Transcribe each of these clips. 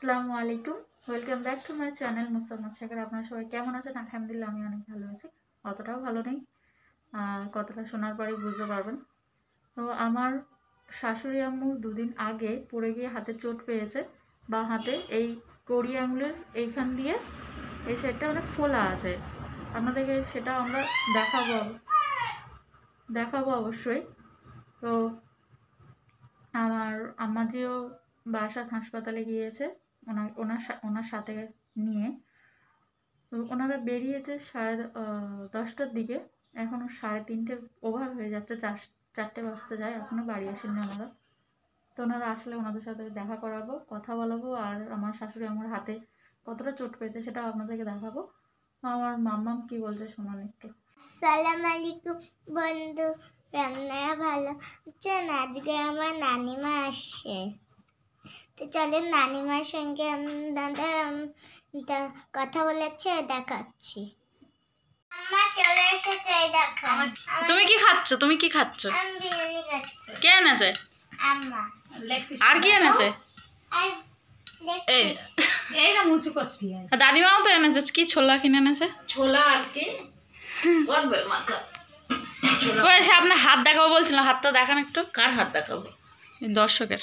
আসসালামু আলাইকুম, welcome back to my channel Musammad শেখার। আপনারা সবাই কেমন আছেন? আলহামদুলিল্লাহ আমি অনেক ভালো আছি। অতটাও ভালো নেই, কথাটা শোনার পরেই বুঝতে পারবেন। তো আমার শাশুড়ি আম্মুর দুদিন আগে পড়ে গিয়ে হাতে চোট পেয়েছে, বা হাতে এই কড়ি আঙুলের এইখান দিয়ে এই সাইডটা অনেক ফোলা আছে। আপনাদেরকে সেটা আমরা দেখাবো অবশ্যই। তো আমার আম্মাজিও বারাসাত হাসপাতালে গিয়েছে ওনার সাথে নিয়ে। তো ওনারা বেরিয়েছে 10টার দিকে, এখনো 3:30 ওভার হয়ে যাচ্ছে, 4টে বাজতে যায়, এখনো বাড়ি আসেননি ওনারা। তো ওনারা আসলে ওনাদের সাথে দেখা করাবো, কথা বলাবো, আর আমার শাশুড়ি আমার হাতে কতটা চোট পেয়েছে সেটাও আপনাদেরকে দেখাবো। আমার মাম্মাম কি বলছে শোনান একটু। আসসালামু আলাইকুম বন্ধু, রান্না ভালো আছেন? আজকে আমার নানিমা আসছে, তো চলেন নানিমার সঙ্গে কথা বলেছে দেখাচ্ছি। আম্মা চলে এসেছে, দেখো। তুমি কি খাচ্ছ? আমি বিরিয়ানি খাচ্ছি। কে এনেছে? আম্মা। আর কি এনেছে? আর এইটা মুচু করছি। দাদিমাও তো এনেছে। কি ছোলা কিনে এনেছে? ছোলা আর কি বলবে মাখা। সে আপনার হাত দেখাবো বলছিল, হাতটা দেখান একটু। কার হাত দেখাবো? দর্শকের।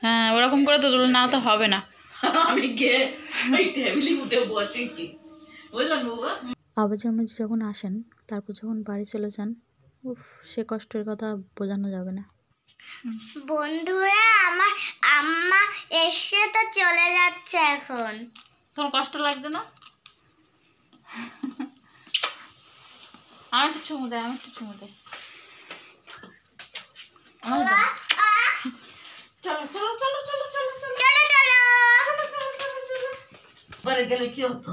হ্যাঁ, ওরকম করে তো তুলে না তো হবে না। আমি গিয়ে ওই টেবিলে উঠে বসেছি, বুঝলেন বাবা। আব্বাজি আম্মাজি যখন আসেন, তারপর যখন বাড়ি চলে যান, উফ, সে কষ্টের কথা বোঝানো যাবে না। বন্ধুরা, আমার আম্মা এসে তো চলে যাচ্ছে এখন। তোমার কষ্ট লাগছে না? আমি তো চুমু দেয়। চলো চলো চলো চলো চলো চলো চলো পরে গেলে কি হতো?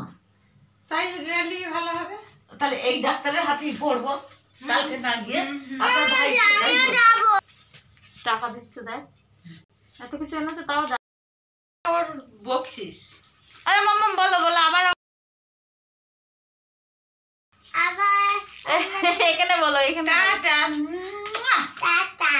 তাই গেলে ভালো হবে। তাহলে এই ডাক্তারের হাতেই পড়বো কালকে না গিয়ে। আপনার ভাই টাকা দিচ্ছে, দেয় এত কিছু এনেছে তাও দেয়। ওর বকশিস। আরে মাম্মাম বলো আবার আবার এখানে বলো, এখানে টাটা। টাটা।